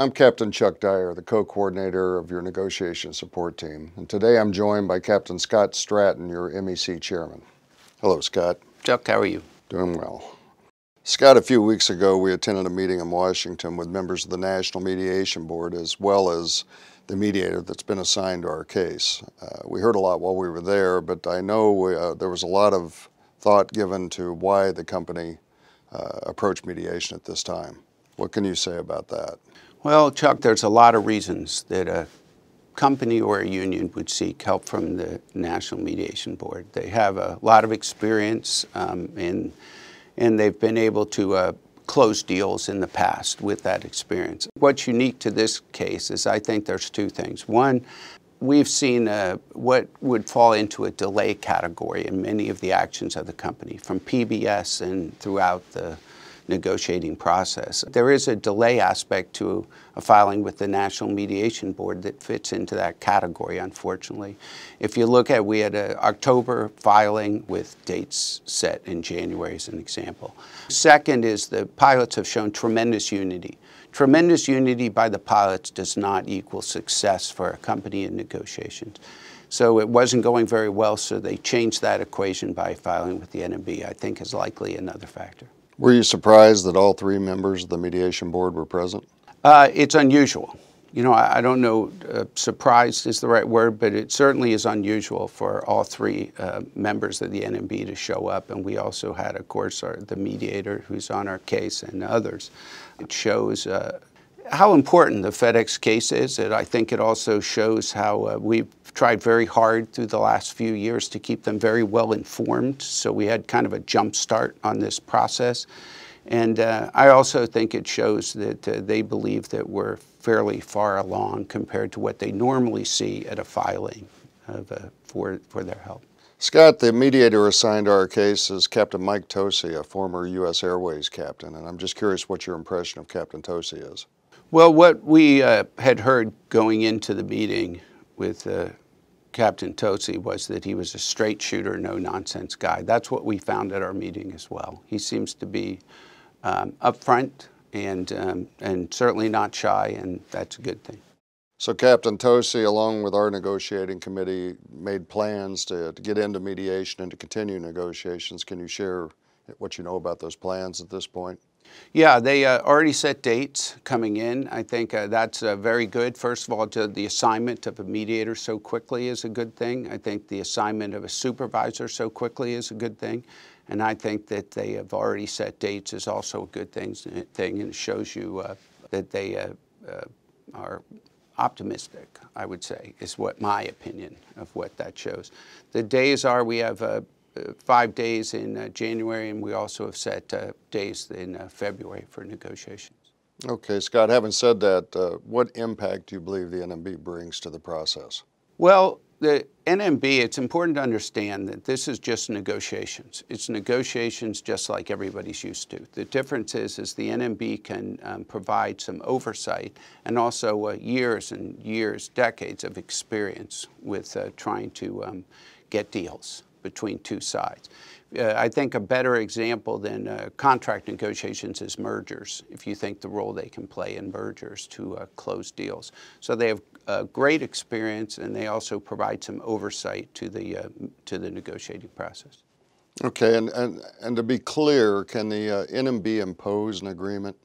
I'm Captain Chuck Dyer, the co-coordinator of your negotiation support team. And today I'm joined by Captain Scott Stratton, your MEC chairman. Hello, Scott. Chuck, how are you? Doing well. Scott, a few weeks ago we attended a meeting in Washington with members of the National Mediation Board as well as the mediator that's been assigned to our case. We heard a lot while we were there, but I know there was a lot of thought given to why the company approached mediation at this time. What can you say about that? Well, Chuck, there's a lot of reasons that a company or a union would seek help from the National Mediation Board. They have a lot of experience and they've been able to close deals in the past with that experience. What's unique to this case is I think there's two things. One, we've seen what would fall into a delay category in many of the actions of the company, from PBS and throughout the negotiating process. There is a delay aspect to a filing with the National Mediation Board that fits into that category, unfortunately. If you look at, we had an October filing with dates set in January as an example. Second is the pilots have shown tremendous unity. Tremendous unity by the pilots does not equal success for a company in negotiations. So it wasn't going very well, so they changed that equation by filing with the NMB, I think is likely another factor. Were you surprised that all three members of the mediation board were present? It's unusual. You know, I don't know, surprised is the right word, but it certainly is unusual for all three members of the NMB to show up. And we also had, of course, the mediator who's on our case and others. It shows how important the FedEx case is. I think it also shows how we've tried very hard through the last few years to keep them very well informed. So we had kind of a jump start on this process. And I also think it shows that they believe that we're fairly far along compared to what they normally see at a filing for their help. Scott, the mediator assigned to our case is Captain Mike Tosi, a former U.S. Airways captain. And I'm just curious what your impression of Captain Tosi is. Well, what we had heard going into the meeting with Captain Tosi was that he was a straight shooter, no-nonsense guy. That's what we found at our meeting as well. He seems to be upfront and certainly not shy, and that's a good thing. So Captain Tosi, along with our negotiating committee, made plans to get into mediation and to continue negotiations. Can you share what you know about those plans at this point? Yeah, they already set dates coming in. I think that's very good. First of all, the assignment of a mediator so quickly is a good thing. I think the assignment of a supervisor so quickly is a good thing. And I think that they have already set dates is also a good thing, and it shows you that they are optimistic, I would say, is what my opinion of what that shows. The days are, we have 5 days in January, and we also have set days in February for negotiations. Okay, Scott, having said that, what impact do you believe the NMB brings to the process? Well, the NMB, it's important to understand that this is just negotiations. It's negotiations just like everybody's used to. The difference is the NMB can provide some oversight and also years and years, decades of experience with trying to get deals between two sides. I think a better example than contract negotiations is mergers, if you think the role they can play in mergers to close deals. So they have great experience, and they also provide some oversight to the negotiating process. Okay, and to be clear, can the NMB impose an agreement?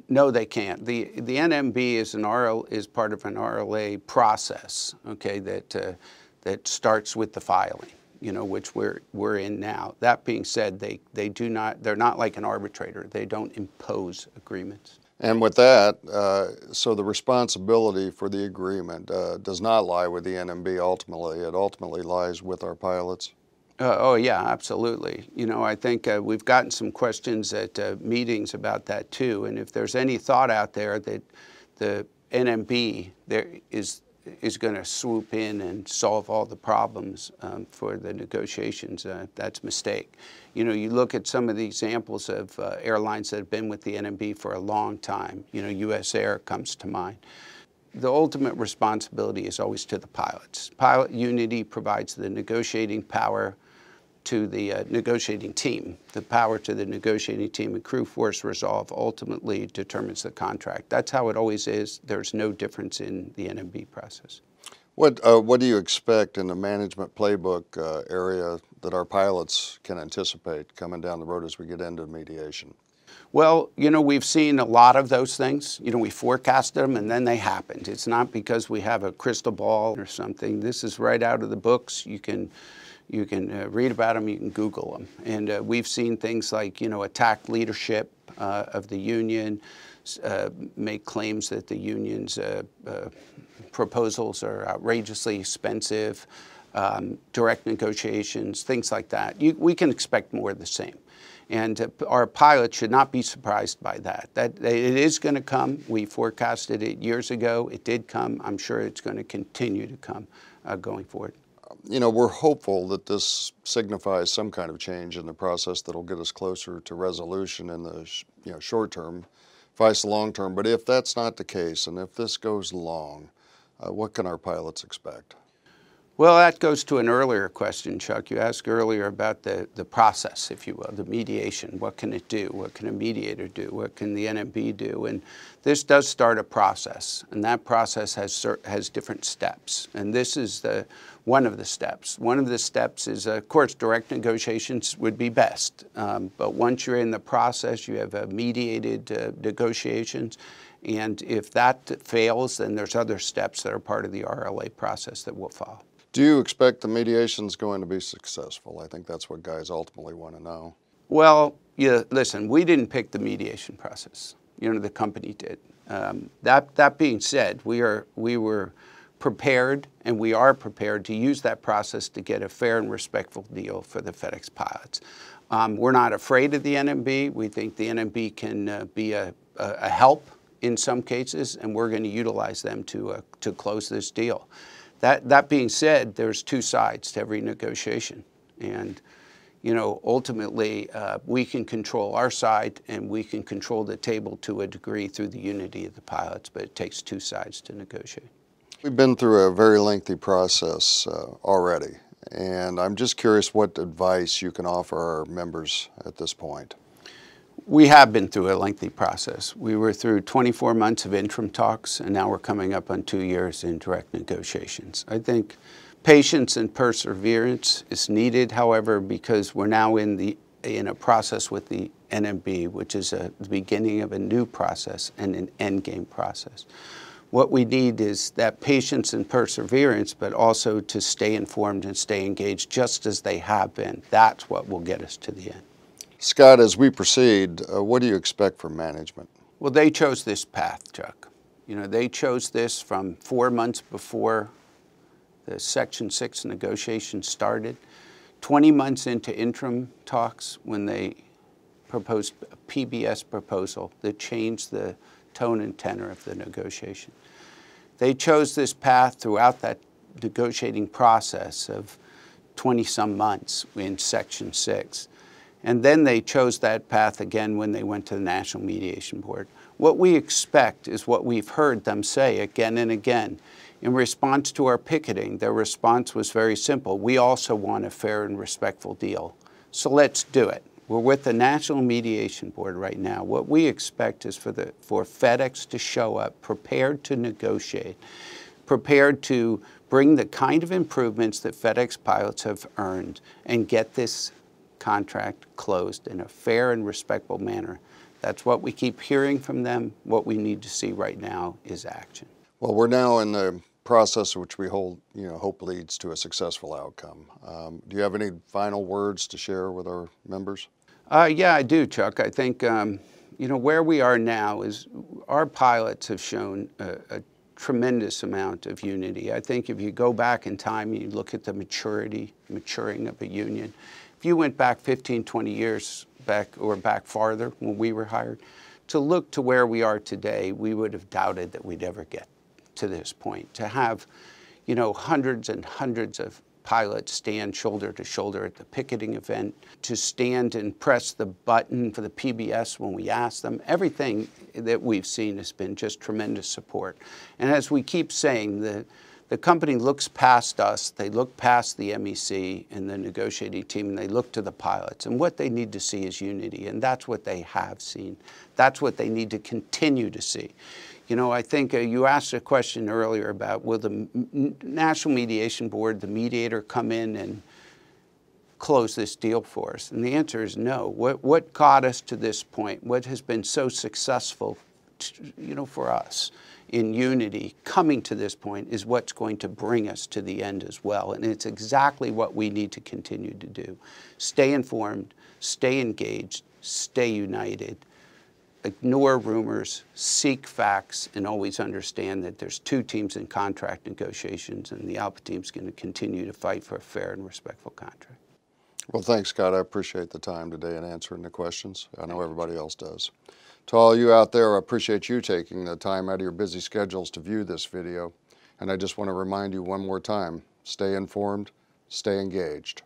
No, they can't. The NMB is part of an RLA process, okay, that starts with the filing, you know, which we're in now. That being said, they're not like an arbitrator. They don't impose agreements. And with that, so the responsibility for the agreement does not lie with the NMB ultimately. It ultimately lies with our pilots. Oh yeah, absolutely. You know, I think we've gotten some questions at meetings about that too. And if there's any thought out there that the NMB is going to swoop in and solve all the problems for the negotiations, that's a mistake. You know, you look at some of the examples of airlines that have been with the NMB for a long time. You know, US Air comes to mind. The ultimate responsibility is always to the pilots. Pilot unity provides the negotiating power to the negotiating team. The power to the negotiating team and crew force resolve ultimately determines the contract. That's how it always is. There's no difference in the NMB process. What do you expect in the management playbook area that our pilots can anticipate coming down the road as we get into mediation? Well, you know, we've seen a lot of those things. You know, we forecast them and then they happened. It's not because we have a crystal ball or something. This is right out of the books. You can read about them, you can Google them. And we've seen things like, you know, attack leadership of the union, make claims that the union's proposals are outrageously expensive, direct negotiations, things like that. We can expect more of the same. And our pilots should not be surprised by that. It is going to come. We forecasted it years ago. It did come. I'm sure it's going to continue to come going forward. You know, we're hopeful that this signifies some kind of change in the process that'll get us closer to resolution in the short term, vice the long term. But if that's not the case, and if this goes long, what can our pilots expect? Well, that goes to an earlier question, Chuck. You asked earlier about the process, if you will, the mediation. What can it do? What can a mediator do? What can the NMB do? And this does start a process, and that process has different steps. And this is one of the steps. One of the steps is, of course, direct negotiations would be best. But once you're in the process, you have mediated negotiations. And if that fails, then there's other steps that are part of the RLA process that will follow. Do you expect the mediation's going to be successful? I think that's what guys ultimately want to know. Well, yeah, listen, we didn't pick the mediation process. You know, the company did. That being said, we were prepared, and we are prepared to use that process to get a fair and respectful deal for the FedEx pilots. We're not afraid of the NMB. We think the NMB can be a help in some cases, and we're going to utilize them to close this deal. That being said, there's two sides to every negotiation, and you know, ultimately we can control our side and we can control the table to a degree through the unity of the pilots, but it takes two sides to negotiate. We've been through a very lengthy process already, and I'm just curious what advice you can offer our members at this point. We have been through a lengthy process. We were through 24 months of interim talks, and now we're coming up on 2 years in direct negotiations. I think patience and perseverance is needed, however, because we're now in a process with the NMB, which is the beginning of a new process and an endgame process. What we need is that patience and perseverance, but also to stay informed and stay engaged just as they have been. That's what will get us to the end. Scott, as we proceed, what do you expect from management? Well, they chose this path, Chuck. You know, they chose this from 4 months before the Section 6 negotiations started, 20 months into interim talks when they proposed a PBS proposal that changed the tone and tenor of the negotiation. They chose this path throughout that negotiating process of 20-some months in Section 6. And then they chose that path again when they went to the National Mediation Board. What we expect is what we've heard them say again and again. In response to our picketing, their response was very simple. We also want a fair and respectful deal. So let's do it. We're with the National Mediation Board right now. What we expect is for FedEx to show up prepared to negotiate, prepared to bring the kind of improvements that FedEx pilots have earned and get this contract closed in a fair and respectful manner. That's what we keep hearing from them. What we need to see right now is action. Well, we're now in the process which we hope leads to a successful outcome. Do you have any final words to share with our members? Yeah, I do, Chuck. I think where we are now is our pilots have shown a tremendous amount of unity. I think if you go back in time and you look at the maturing of a union, if you went back 15, 20 years back or back farther when we were hired, to look to where we are today, we would have doubted that we'd ever get to this point. To have, hundreds and hundreds of pilots stand shoulder to shoulder at the picketing event, to stand and press the button for the PBS when we ask them, everything that we've seen has been just tremendous support. And as we keep saying, The company looks past us, they look past the MEC and the negotiating team, and they look to the pilots. And what they need to see is unity, and that's what they have seen. That's what they need to continue to see. You know, I think you asked a question earlier about, will the National Mediation Board, the mediator, come in and close this deal for us? And the answer is no. What got us to this point, what has been so successful, you know, for us in unity, coming to this point, is what's going to bring us to the end as well. And it's exactly what we need to continue to do. Stay informed, stay engaged, stay united, ignore rumors, seek facts, and always understand that there's two teams in contract negotiations, and the Alpha team's going to continue to fight for a fair and respectful contract. Well, thanks, Scott. I appreciate the time today and answering the questions. I know everybody else does. To all you out there, I appreciate you taking the time out of your busy schedules to view this video. And I just want to remind you one more time, stay informed, stay engaged.